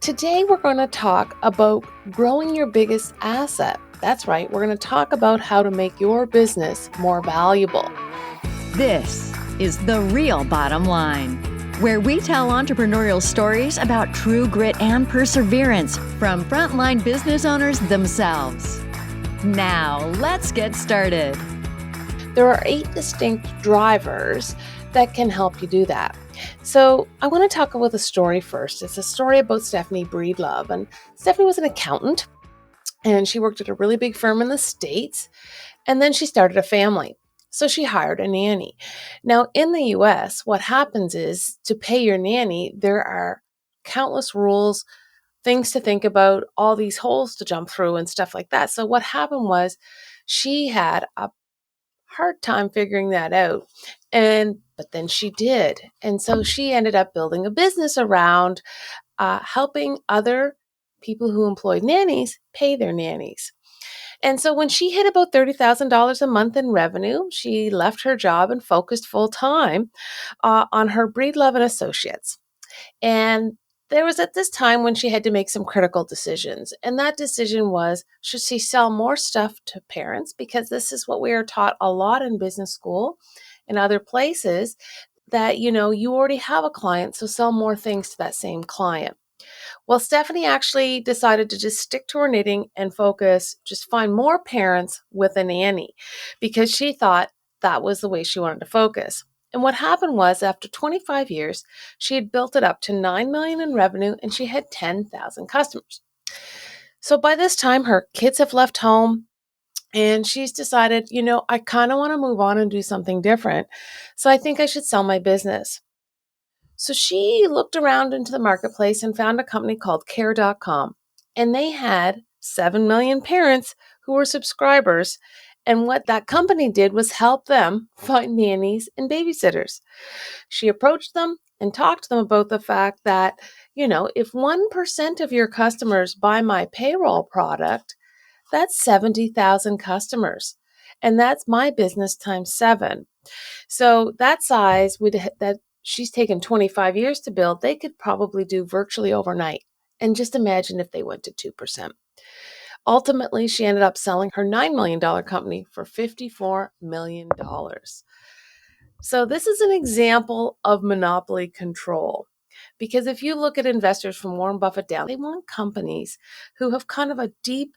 Today, we're going to talk about growing your biggest asset. That's right, we're going to talk about how to make your business more valuable. This is The Real Bottom Line, where we tell entrepreneurial stories about true grit and perseverance from frontline business owners themselves. Now, let's get started. There are 8 distinct drivers that can help you do that. So I want to talk about the story first. It's a story about Stephanie Breedlove. And Stephanie was an accountant, and she worked at a really big firm in the States. And then she started a family. So she hired a nanny. Now, in the US, what happens is to pay your nanny, there are countless rules, things to think about, all these holes to jump through and stuff like that. So what happened was she had a hard time figuring that out. But then she did. And so she ended up building a business around helping other people who employed nannies pay their nannies. And so when she hit about $30,000 a month in revenue, she left her job and focused full time on her Breedlove and Associates. And there was at this time when she had to make some critical decisions. And that decision was, should she sell more stuff to parents? Because this is what we are taught a lot in business school and other places, that, you already have a client, so sell more things to that same client. Well, Stephanie actually decided to just stick to her knitting and focus, just find more parents with a nanny, because she thought that was the way she wanted to focus. And what happened was, after 25 years, she had built it up to $9 million in revenue, and she had 10,000 customers. So by this time, her kids have left home, and she's decided, I kind of want to move on and do something different. So I think I should sell my business. So she looked around into the marketplace and found a company called care.com. And they had 7 million parents who were subscribers. And what that company did was help them find nannies and babysitters. She approached them and talked to them about the fact that, if 1% of your customers buy my payroll product, that's 70,000 customers. And that's my business times 7. So that size that she's taken 25 years to build, they could probably do virtually overnight. And just imagine if they went to 2%. Ultimately, she ended up selling her $9 million company for $54 million. So this is an example of monopoly control. Because if you look at investors from Warren Buffett down, they want companies who have kind of a deep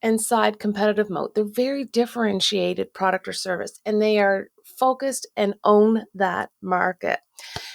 inside competitive moat. They're very differentiated product or service, and they are focused and own that market.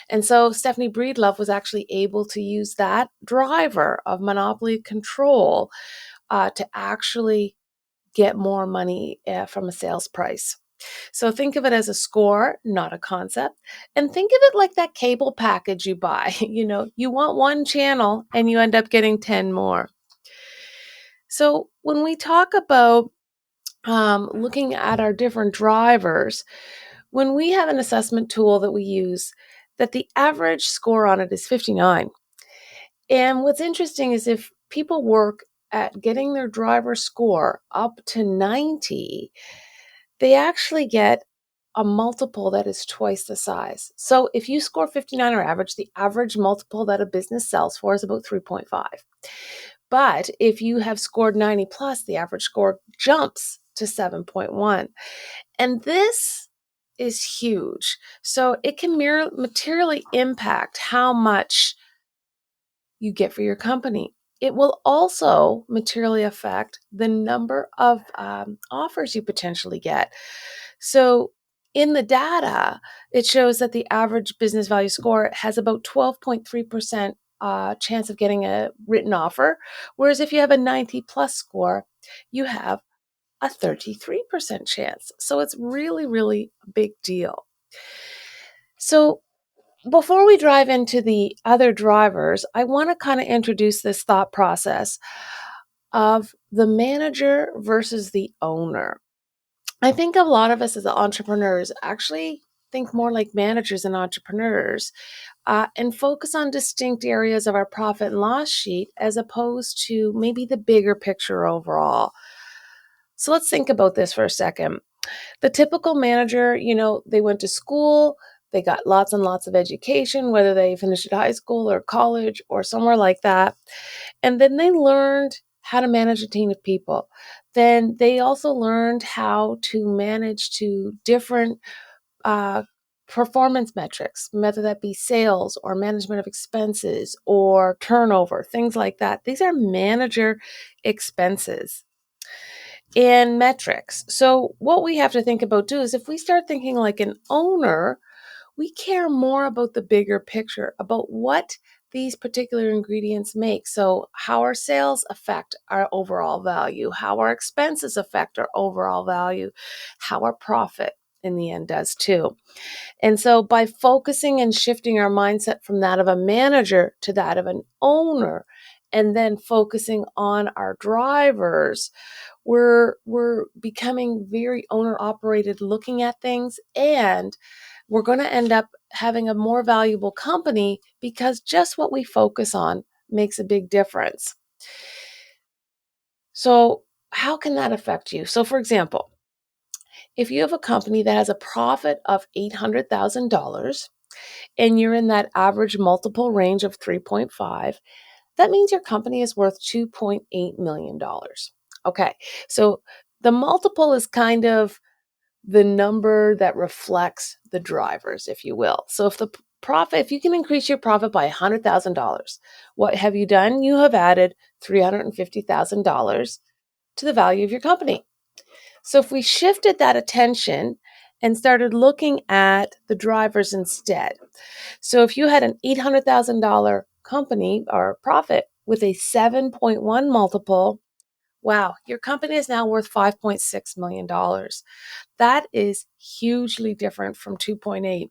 And so Stephanie Breedlove was actually able to use that driver of monopoly control to actually get more money from a sales price. So think of it as a score, not a concept. And think of it like that cable package you buy. You want one channel and you end up getting 10 more. So when we talk about looking at our different drivers, when we have an assessment tool that we use, that the average score on it is 59. And what's interesting is if people work at getting their driver score up to 90, they actually get a multiple that is twice the size. So if you score 59 or average, the average multiple that a business sells for is about 3.5. But if you have scored 90 plus, the average score jumps to 7.1. And this is huge. So it can materially impact how much you get for your company. It will also materially affect the number of offers you potentially get. So in the data, it shows that the average business value score has about 12.3% chance of getting a written offer. Whereas if you have a 90 plus score, you have a 33% chance. So it's really, really a big deal. So before we dive into the other drivers, I want to kind of introduce this thought process of the manager versus the owner. I think a lot of us as entrepreneurs actually think more like managers and entrepreneurs and focus on distinct areas of our profit and loss sheet as opposed to maybe the bigger picture overall. So let's think about this for a second. The typical manager, they went to school, They got lots and lots of education, whether they finished at high school or college or somewhere like that. And then they learned how to manage a team of people. Then they also learned how to manage to different uh, performance metrics, whether that be sales or management of expenses or turnover, things like that. These are manager expenses and metrics. So what we have to think about too is if we start thinking like an owner, we care more about the bigger picture, about what these particular ingredients make. So how our sales affect our overall value, how our expenses affect our overall value, how our profit in the end does too. And so by focusing and shifting our mindset from that of a manager to that of an owner, and then focusing on our drivers, we're becoming very owner operated looking at things, and we're going to end up having a more valuable company because just what we focus on makes a big difference. So how can that affect you? So for example, if you have a company that has a profit of $800,000 and you're in that average multiple range of 3.5, that means your company is worth $2.8 million. Okay, so the multiple is kind of the number that reflects the drivers, if you will. So if the profit, if you can increase your profit by $100,000, what have you done? You have added $350,000 to the value of your company. So if we shifted that attention and started looking at the drivers instead. So if you had an $800,000 company or profit with a 7.1 multiple, wow, your company is now worth $5.6 million. That is hugely different from 2.8.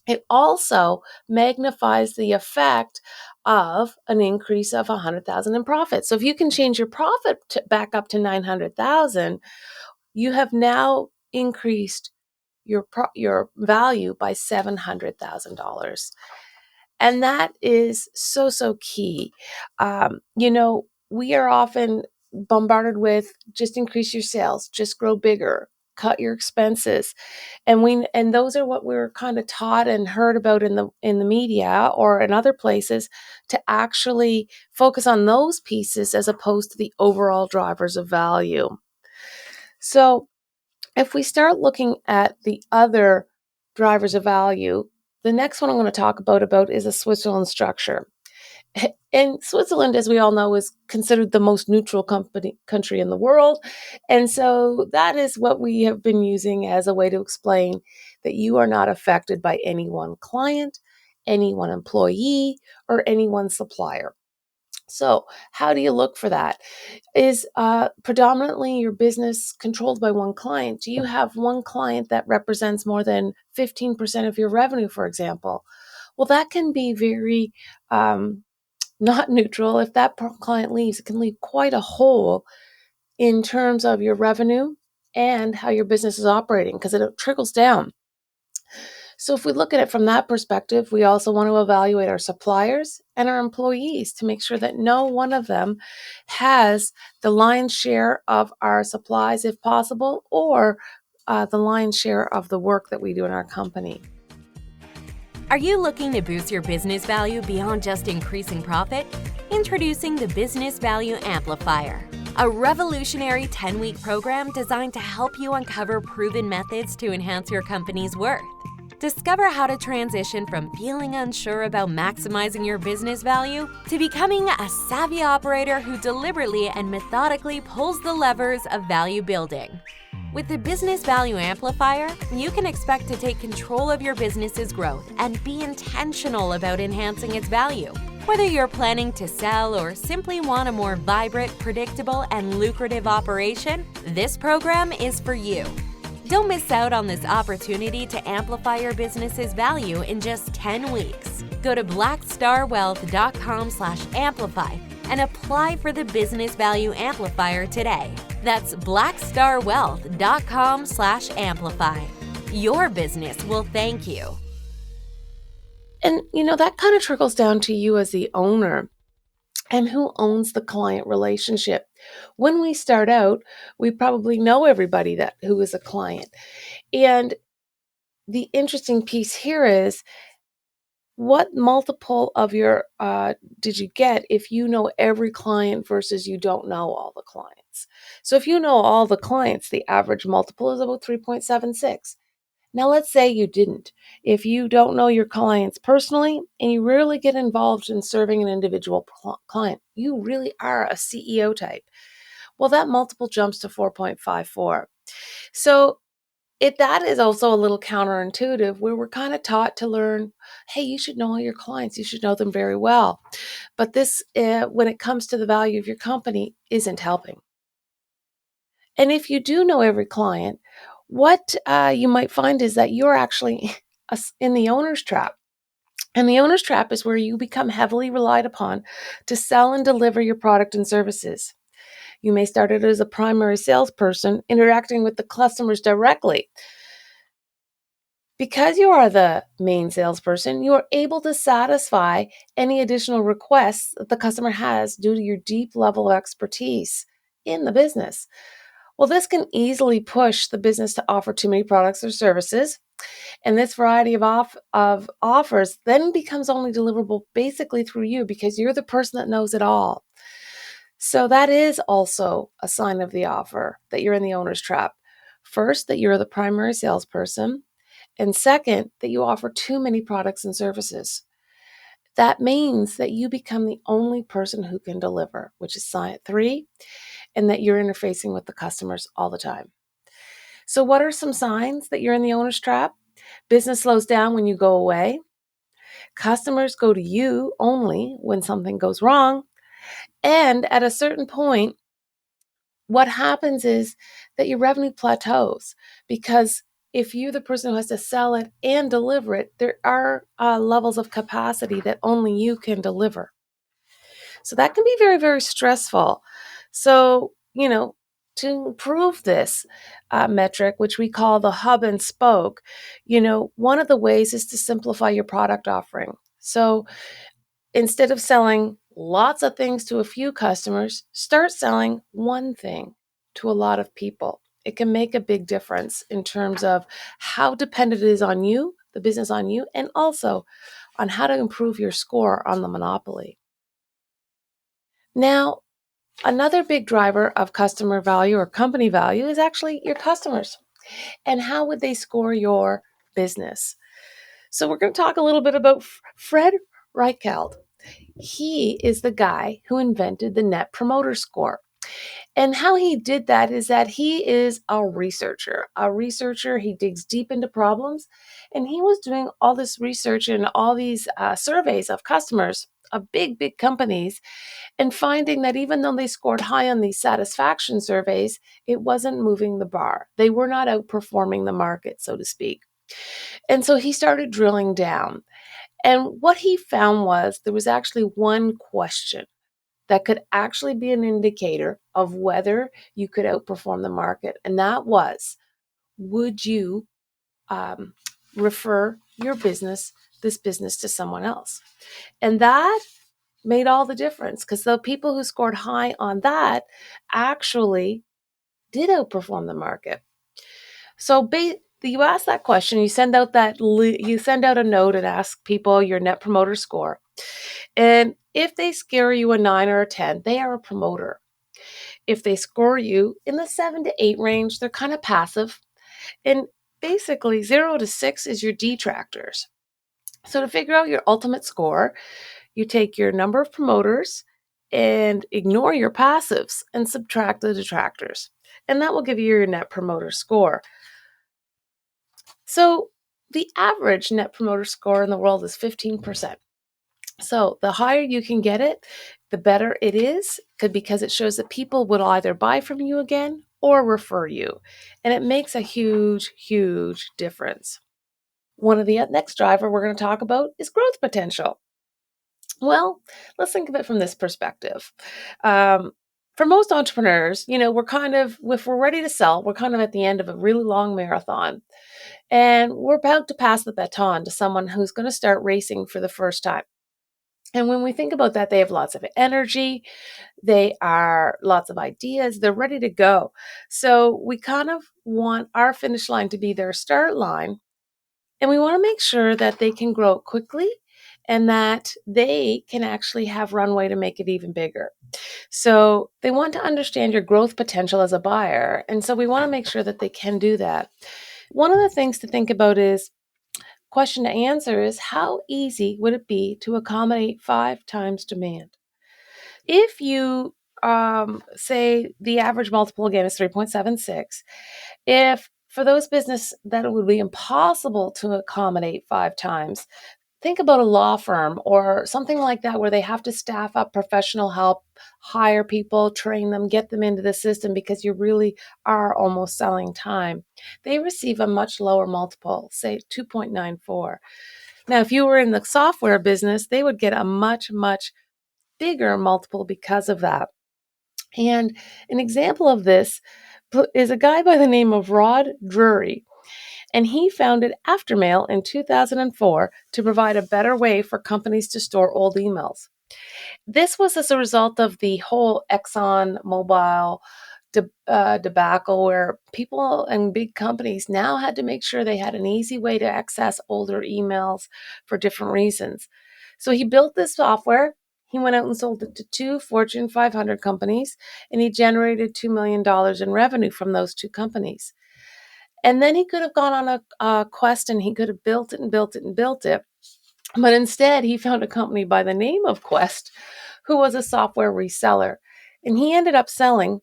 It also magnifies the effect of an increase of 100,000 in profit. So if you can change your profit back up to 900,000, you have now increased your value by $700,000. And that is so key. We are often bombarded with just increase your sales, just grow bigger, cut your expenses. And those are what we're kind of taught and heard about in the media or in other places, to actually focus on those pieces as opposed to the overall drivers of value. So if we start looking at the other drivers of value, the next one I'm going to talk about is a Switzerland structure. And Switzerland, as we all know, is considered the most neutral country in the world. And so that is what we have been using as a way to explain that you are not affected by any one client, any one employee, or any one supplier. So how do you look for that? Is predominantly your business controlled by one client? Do you have one client that represents more than 15% of your revenue, for example? Well, that can be very not neutral. If that client leaves, it can leave quite a hole in terms of your revenue and how your business is operating, because it trickles down. So if we look at it from that perspective, we also want to evaluate our suppliers and our employees to make sure that no one of them has the lion's share of our supplies, if possible, or the lion's share of the work that we do in our company. Are you looking to boost your business value beyond just increasing profit? Introducing the Business Value Amplifier, a revolutionary 10-week program designed to help you uncover proven methods to enhance your company's worth. Discover how to transition from feeling unsure about maximizing your business value to becoming a savvy operator who deliberately and methodically pulls the levers of value building. With the Business Value Amplifier, you can expect to take control of your business's growth and be intentional about enhancing its value. Whether you're planning to sell or simply want a more vibrant, predictable, and lucrative operation, this program is for you. Don't miss out on this opportunity to amplify your business's value in just 10 weeks. Go to blackstarwealth.com/amplify and apply for the Business Value Amplifier today. That's blackstarwealth.com/amplify. Your business will thank you. And, that kind of trickles down to you as the owner and who owns the client relationship. When we start out, we probably know everybody who is a client. And the interesting piece here is, what multiple of your did you get if you know every client versus you don't know all the clients? So if you know all the clients, the average multiple is about 3.76. Now let's say you didn't. If you don't know your clients personally and you rarely get involved in serving an individual client, you really are a CEO type. Well, that multiple jumps to 4.54. So that is also a little counterintuitive, where we're kind of taught to learn, hey, you should know all your clients, you should know them very well. But this, when it comes to the value of your company, isn't helping. And if you do know every client, what you might find is that you're actually in the owner's trap. And the owner's trap is where you become heavily relied upon to sell and deliver your product and services. You may start it as a primary salesperson interacting with the customers directly. Because you are the main salesperson, you are able to satisfy any additional requests that the customer has due to your deep level of expertise in the business. Well, this can easily push the business to offer too many products or services, and this variety of offers then becomes only deliverable basically through you, because you're the person that knows it all. So that is also a sign of the offer that you're in the owner's trap. First, that you're the primary salesperson. And second, that you offer too many products and services. That means that you become the only person who can deliver, which is sign 3, and that you're interfacing with the customers all the time. So what are some signs that you're in the owner's trap? Business slows down when you go away. Customers go to you only when something goes wrong. And at a certain point, what happens is that your revenue plateaus, because if you're the person who has to sell it and deliver it, there are levels of capacity that only you can deliver. So that can be very, very stressful. So, to improve this metric, which we call the hub and spoke, one of the ways is to simplify your product offering. So instead of selling lots of things to a few customers, start selling one thing to a lot of people. It can make a big difference in terms of how dependent it is on you, the business on you, and also on how to improve your score on the monopoly. Now, another big driver of customer value or company value is actually your customers. And how would they score your business? So we're going to talk a little bit about Fred Reichheld. He is the guy who invented the Net Promoter Score. And how he did that is that he is a researcher. He digs deep into problems. And he was doing all this research and all these surveys of customers of big, big companies, and finding that even though they scored high on these satisfaction surveys, it wasn't moving the bar. They were not outperforming the market, so to speak. And so he started drilling down. And what he found was there was actually one question that could actually be an indicator of whether you could outperform the market. And that was, would you refer this business to someone else? And that made all the difference, because the people who scored high on that actually did outperform the market. So you ask that question, you send out a note and ask people your net promoter score. And if they score you a 9 or a 10, they are a promoter. If they score you in the 7 to 8 range, they're kind of passive. And basically 0 to 6 is your detractors. So to figure out your ultimate score, you take your number of promoters and ignore your passives and subtract the detractors. And that will give you your net promoter score. So the average net promoter score in the world is 15%. So the higher you can get it, the better it is, because it shows that people will either buy from you again or refer you. And it makes a huge, huge difference. One of the next driver we're going to talk about is growth potential. Well, let's think of it from this perspective. For most entrepreneurs, if we're ready to sell, we're kind of at the end of a really long marathon. And we're about to pass the baton to someone who's going to start racing for the first time. And when we think about that, they have lots of energy, they are lots of ideas, they're ready to go. So we kind of want our finish line to be their start line. And we want to make sure that they can grow quickly and that they can actually have runway to make it even bigger. So they want to understand your growth potential as a buyer. And so we want to make sure that they can do that. One of the things to think about is question to answer is how easy would it be to accommodate 5 times demand? If you say the average multiple again is 3.76, if for those business that it would be impossible to accommodate 5 times, think about a law firm or something like that where they have to staff up professional help, hire people, train them, get them into the system because you really are almost selling time. They receive a much lower multiple, say 2.94. Now, if you were in the software business, they would get a much, much bigger multiple because of that. And an example of this is a guy by the name of Rod Drury. And he founded Aftermail in 2004 to provide a better way for companies to store old emails. This was as a result of the whole Exxon Mobil debacle where people and big companies now had to make sure they had an easy way to access older emails for different reasons. So he built this software. He went out and sold it to 2 Fortune 500 companies, and he generated $2 million in revenue from those 2 companies. And then he could have gone on a quest and he could have built it and built it and built it. But instead, he found a company by the name of Quest, who was a software reseller. And he ended up selling,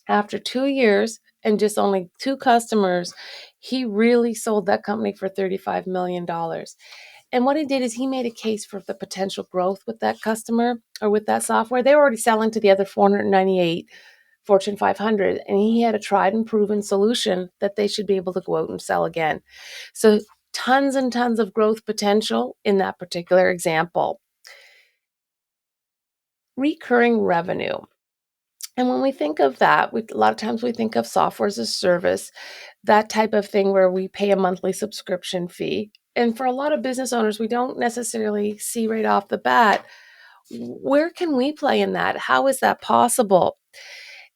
after 2 years and just only 2 customers, he really sold that company for $35 million. And what he did is he made a case for the potential growth with that customer or with that software. They were already selling to the other 498 Fortune 500, and he had a tried and proven solution that they should be able to go out and sell again. So tons and tons of growth potential in that particular example. Recurring revenue. And when we think of that, a lot of times we think of software as a service, that type of thing where we pay a monthly subscription fee. And for a lot of business owners, we don't necessarily see right off the bat, where can we play in that? How is that possible?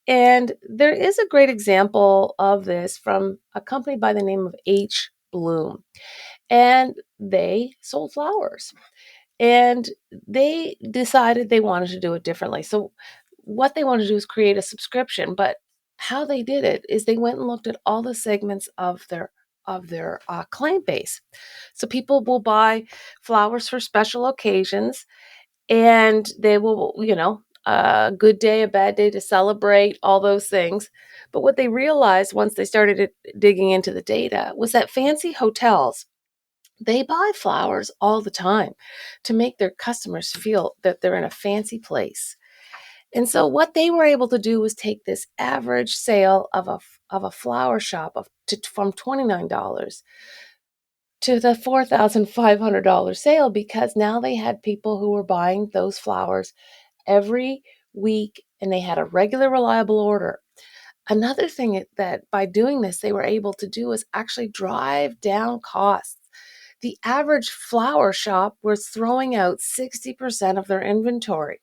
And there is a great example of this from a company by the name of H. Bloom. And they sold flowers. And they decided they wanted to do it differently. So what they wanted to do is create a subscription, but how they did it is they went and looked at all the segments of their client base. So people will buy flowers for special occasions, and they will, a good day, a bad day to celebrate, all those things. But what they realized once they started digging into the data was that fancy hotels, they buy flowers all the time to make their customers feel that they're in a fancy place. And so what they were able to do was take this average sale of a flower shop from $29 to the $4,500 sale, because now they had people who were buying those flowers every week and they had a regular, reliable order. Another thing that by doing this they were able to do is actually drive down costs. The average flower shop was throwing out 60% of their inventory,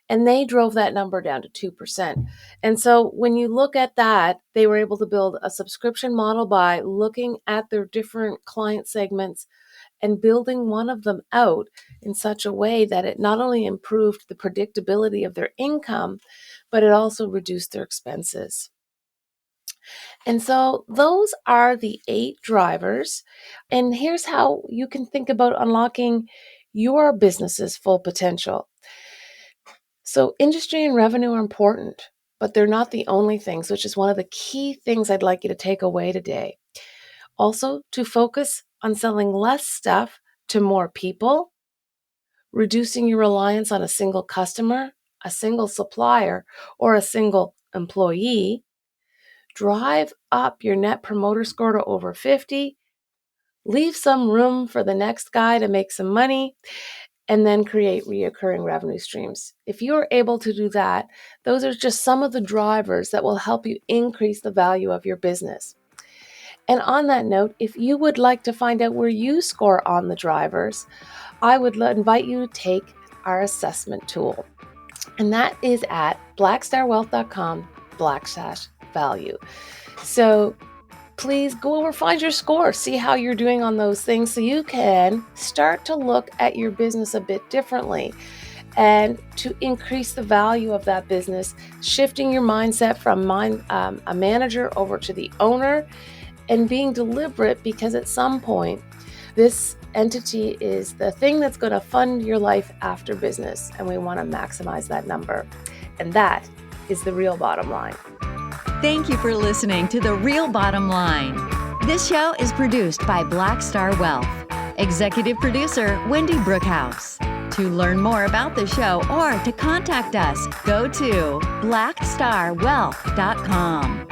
and they drove that number down to 2%. And so when you look at that, they were able to build a subscription model by looking at their different client segments and building one of them out in such a way that it not only improved the predictability of their income, but it also reduced their expenses. And so those are the 8 drivers. And here's how you can think about unlocking your business's full potential. So industry and revenue are important, but they're not the only things, which is one of the key things I'd like you to take away today. Also, to focus on selling less stuff to more people, reducing your reliance on a single customer, a single supplier, or a single employee. Drive up your net promoter score to over 50. Leave some room for the next guy to make some money, and then create recurring revenue streams. If you're able to do that, those are just some of the drivers that will help you increase the value of your business. And on that note, if you would like to find out where you score on the drivers, I would invite you to take our assessment tool. And that is at blackstarwealth.com/value. So please go over, find your score, see how you're doing on those things so you can start to look at your business a bit differently and to increase the value of that business, shifting your mindset from a manager over to the owner and being deliberate, because at some point, this entity is the thing that's going to fund your life after business, and we want to maximize that number. And that is the real bottom line. Thank you for listening to The Real Bottom Line. This show is produced by Black Star Wealth. Executive producer, Wendy Brookhouse. To learn more about the show or to contact us, go to blackstarwealth.com.